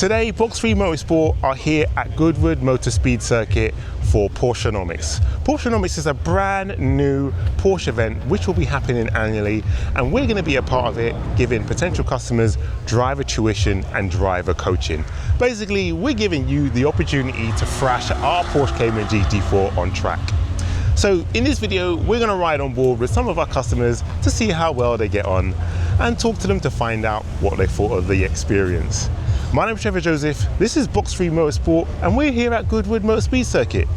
Today, Box3 Motorsport are here at Goodwood Motor Speed Circuit for Porschenomics. Porschenomics is a brand new Porsche event which will be happening annually, and we're going to be a part of it, giving potential customers driver tuition and driver coaching. Basically, we're giving you the opportunity to thrash our Porsche Cayman GT4 on track. So in this video, we're going to ride on board with some of our customers to see how well they get on and talk to them to find out what they thought of the experience. My name is Trevor Joseph, this is Box3 Motorsport, and we're here at Goodwood Motor Speed Circuit.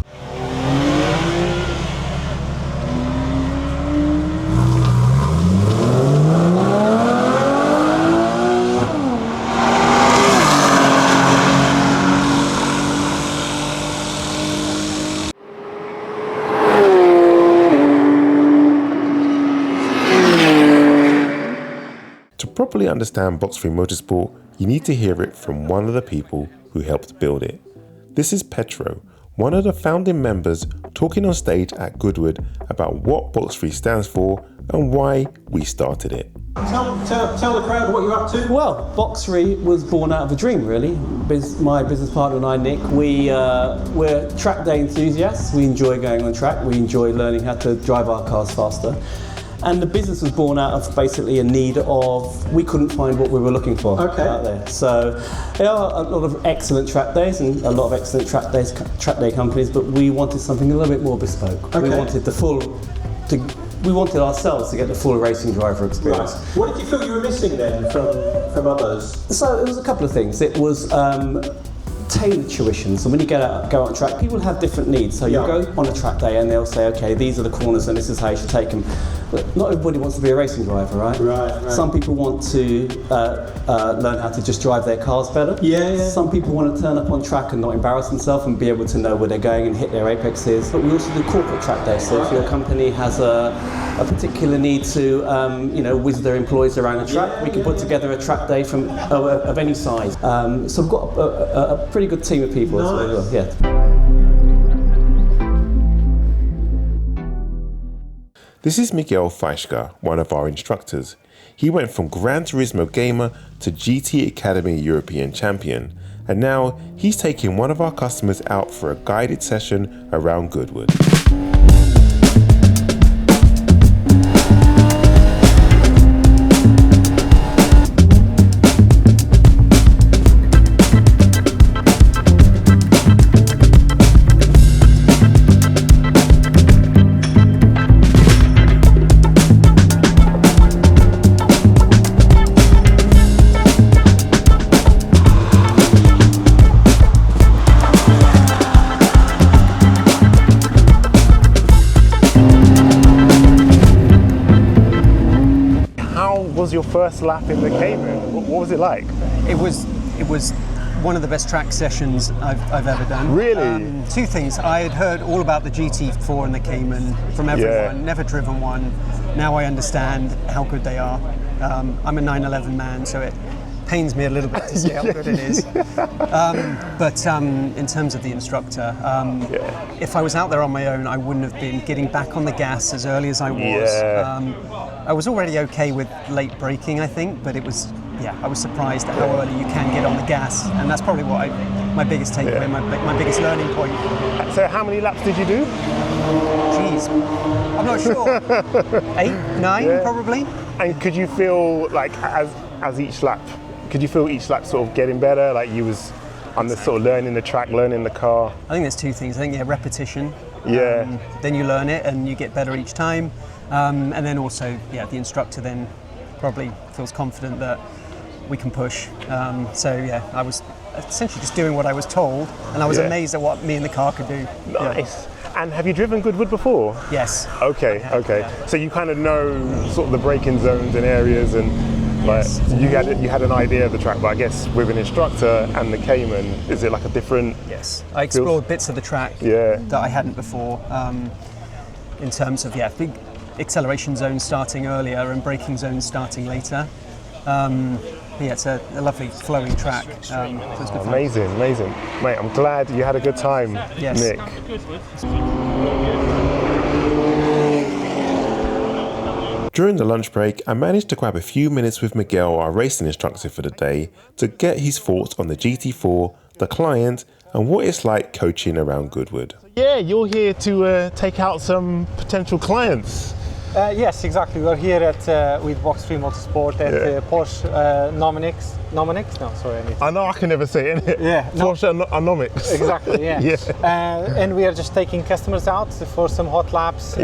To properly understand Box3 Motorsport, you need to hear it from one of the people who helped build it. This is Petro, one of the founding members, talking on stage at Goodwood about what Box3 stands for and why we started it. Tell the crowd what you're up to. Well, Box3 was born out of a dream, really. My business partner and I, Nick, we're track day enthusiasts. We enjoy going on track. We enjoy learning how to drive our cars faster. And the business was born out of basically a need of, we couldn't find what we were looking for out there. So there are a lot of excellent track days and a lot of excellent track day companies, but we wanted something a little bit more bespoke. We wanted we wanted ourselves to get the full racing driver experience. Right. What did you feel you were missing then from others? So it was a couple of things. It was tailored tuition. So when you go out on track, people have different needs. So you go on a track day and they'll say, okay, these are the corners and this is how you should take them. But not everybody wants to be a racing driver, right? Right. Some people want to learn how to just drive their cars better. Some people want to turn up on track and not embarrass themselves and be able to know where they're going and hit their apexes. But we also do corporate track days. So if your company has a particular need to whiz their employees around a track, we can put together a track day of any size. So we've got a pretty good team of people as well. Yeah. This is Miguel Feischka, one of our instructors. He went from Gran Turismo gamer to GT Academy European champion, and now he's taking one of our customers out for a guided session around Goodwood. Your first lap in the Cayman, what was it like? It was one of the best track sessions I've ever done. Really? Two things. I had heard all about the GT4 and the Cayman from everyone, never driven one. Now I understand how good they are. I'm a 911 man, so it pains me a little bit to see how good it is. But in terms of the instructor, if I was out there on my own, I wouldn't have been getting back on the gas as early as I was. I was already okay with late braking, I think, but it was, I was surprised at how early you can get on the gas, and that's probably what my biggest takeaway, my biggest learning point. So how many laps did you do? Jeez, I'm not sure. 8, 9 probably. And could you feel like as each lap, sort of getting better, like you was on the sort of learning the track, learning the car? I think there's two things. I think repetition. Then you learn it and you get better each time. And then also, the instructor then probably feels confident that we can push. I was essentially just doing what I was told, and I was amazed at what me and the car could do. Nice. And have you driven Goodwood before? Yes. Okay. So you kind of know sort of the braking zones and areas, and you had an idea of the track, but I guess with an instructor and the Cayman, is it like a different? Yes. I explored bits of the track that I hadn't before, in terms of big acceleration zones starting earlier and braking zones starting later. It's a lovely flowing track. So it's good fun. Amazing. Mate, I'm glad you had a good time, Nick. During the lunch break, I managed to grab a few minutes with Miguel, our racing instructor for the day, to get his thoughts on the GT4, the client, and what it's like coaching around Goodwood. Yeah, you're here to take out some potential clients. Yes, exactly. We're here at with Box3 Motorsport at Porschenomics. I know I can never say it, innit? Yeah. Porschenomics. Exactly, yeah. Yeah. And we are just taking customers out for some hot laps,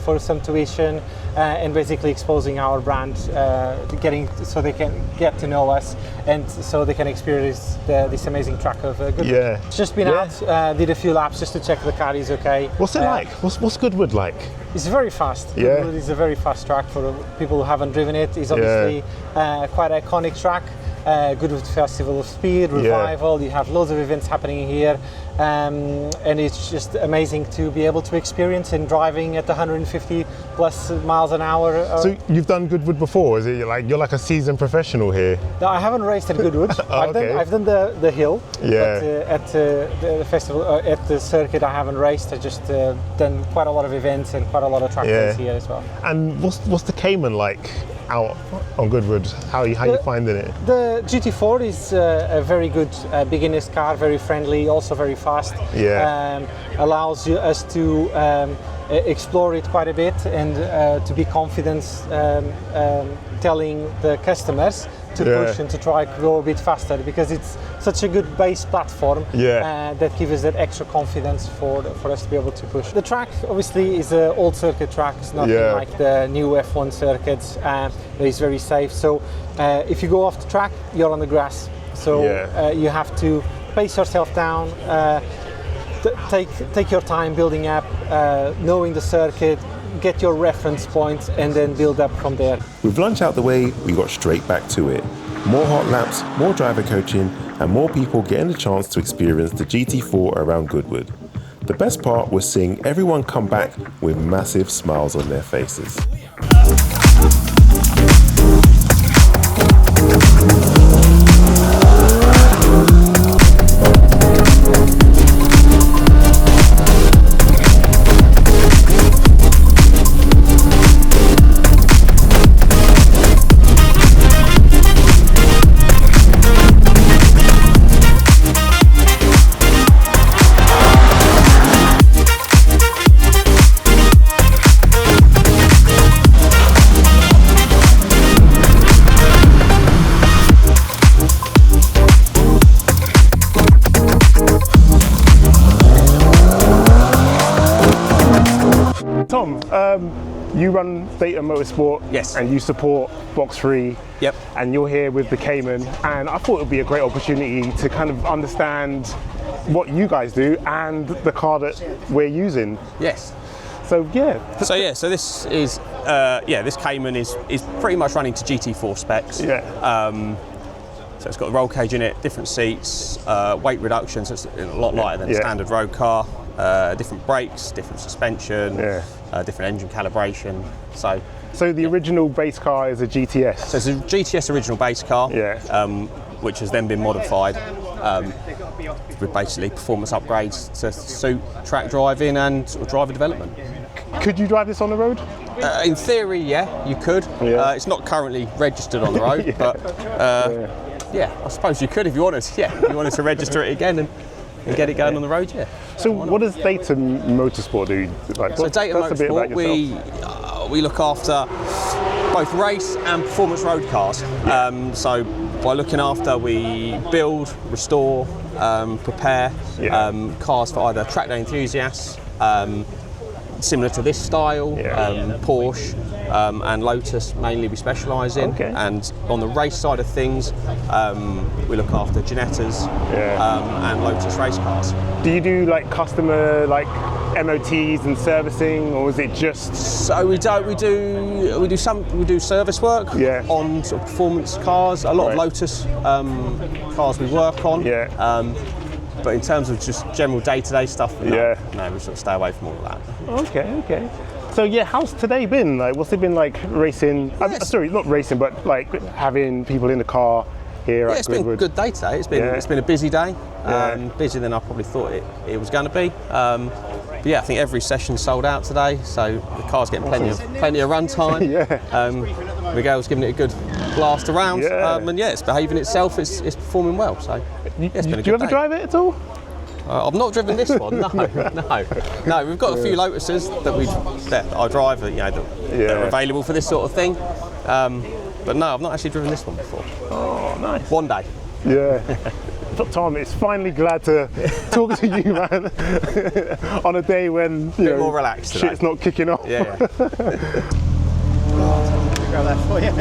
for some tuition, and basically exposing our brand, so they can get to know us, and so they can experience this amazing track of Goodwood. Yeah. Just been out, did a few laps just to check the car is okay. What's it like? What's Goodwood like? It's very fast. Yeah. Goodwood is a very fast track for people who haven't driven it. It's obviously quite an iconic track. Goodwood Festival of Speed, Revival, you have loads of events happening here, and it's just amazing to be able to experience in driving at 150 plus miles an hour. So you've done Goodwood before? Is it like you're like a seasoned professional here? No, I haven't raced at Goodwood. I've done the hill, but at the festival, at the circuit I haven't raced. I just done quite a lot of events and quite a lot of track days here as well. And what's the Cayman like out on Goodwood? How you finding it? The GT4 is a very good beginner's car, very friendly, also very fast. Allows us to explore it quite a bit and to be confident telling the customers to push and to try to go a bit faster, because it's such a good base platform that gives us that extra confidence for us to be able to push. The track obviously is an old circuit track, it's nothing like the new F1 circuits, it's very safe. So if you go off the track, you're on the grass. So you have to pace yourself down, take your time building up, knowing the circuit, get your reference points, and then build up from there. With lunch out the way, we got straight back to it. More hot laps, more driver coaching, and more people getting the chance to experience the GT4 around Goodwood. The best part was seeing everyone come back with massive smiles on their faces. Tom, you run Data Motorsport, and you support Box3, and you're here with the Cayman, and I thought it would be a great opportunity to kind of understand what you guys do and the car that we're using. So So this is this Cayman is pretty much running to GT4 specs. So it's got a roll cage in it, different seats, weight reduction, so it's a lot lighter than a standard road car. Different brakes, different suspension, different engine calibration. So the original base car is a GTS. So it's a GTS original base car, which has then been modified with basically performance upgrades to suit track driving and sort of driver development. Could you drive this on the road? In theory, you could. It's not currently registered on the road, but I suppose you could if you wanted. If you wanted to register it again and get it going on the road, So what does Data Motorsport do? So Data Motorsport, we look after both race and performance road cars. So by looking after, we build, restore, prepare cars for either track day enthusiasts, similar to this style, Porsche and Lotus mainly we specialise in, and on the race side of things we look after Ginettas and Lotus race cars. Do you do like customer MOTs and servicing, or is it just? So we do service work on sort of performance cars. A lot of Lotus cars we work on. But in terms of just general day-to-day stuff, no, we sort of stay away from all of that. Okay. So how's today been? What's it been like racing? Sorry, not racing, but like having people in the car, here at It's been a Goodwood. good day today. It's been a busy day, busier than I probably thought it was going to be. But yeah, I think every session sold out today, so the car's getting plenty of run time. Miguel's giving it a good blast around, and yeah, it's behaving itself. It's performing well. So yeah, it's been a good day. Do you ever drive it at all? I've not driven this one. No. We've got a few Lotuses that I drive, that are available for this sort of thing. But no, I've not actually driven this one before. Oh, nice. One day. Yeah. Tom, it's finally glad to talk to you, man. On a day when a bit more relaxed today. Shit's not kicking off. Yeah. Grab that for you.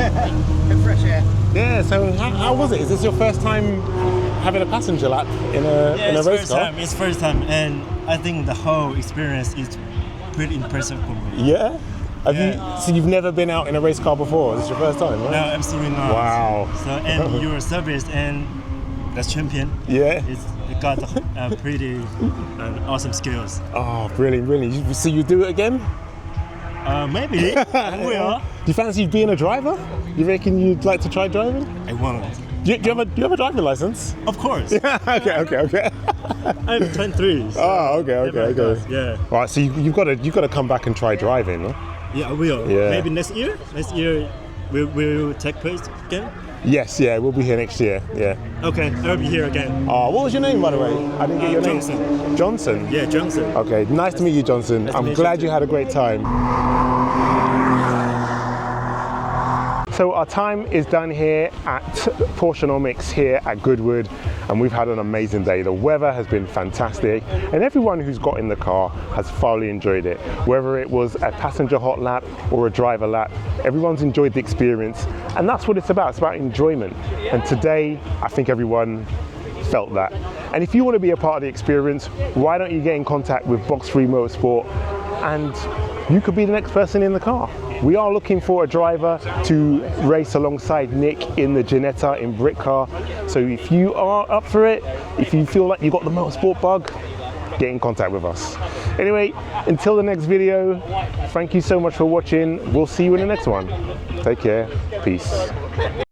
Good fresh air. Yeah. So how was it? Is this your first time having a passenger lap in a race car? It's first time, and I think the whole experience is pretty impressive for me. Yeah. So you've never been out in a race car before? This is your first time, right? No, absolutely not. Wow. So and your service and the champion. Yeah. It got pretty awesome skills. Oh, brilliant. So you do it again? Maybe. I will. Do you fancy being a driver? You reckon you'd like to try driving? I won't. Do you have a driving license? Of course. Yeah. Okay. I'm 23. So Oh, okay. Yeah. All right. So you've got to come back and try driving, no? Yeah, I will. Yeah. Maybe next year. Next year, will take place again. Yes. Yeah. We'll be here next year. Yeah. Okay, I'll be here again. What was your name, by the way? I didn't get your Johnson. name. Johnson. Yeah, Johnson. Okay. Nice to meet you, Johnson. Nice to I'm meet glad you you had a great time. So our time is done here at Porschenomics here at Goodwood, and we've had an amazing day. The weather has been fantastic, and everyone who's got in the car has thoroughly enjoyed it. Whether it was a passenger hot lap or a driver lap, everyone's enjoyed the experience, and that's what it's about. It's about enjoyment. And today, I think everyone felt that. And if you want to be a part of the experience, why don't you get in contact with Box3 Motorsport, and you could be the next person in the car. We are looking for a driver to race alongside Nick in the Ginetta in Brick Car. So if you are up for it, if you feel like you've got the motorsport bug, get in contact with us. Anyway, until the next video, thank you so much for watching. We'll see you in the next one. Take care. Peace.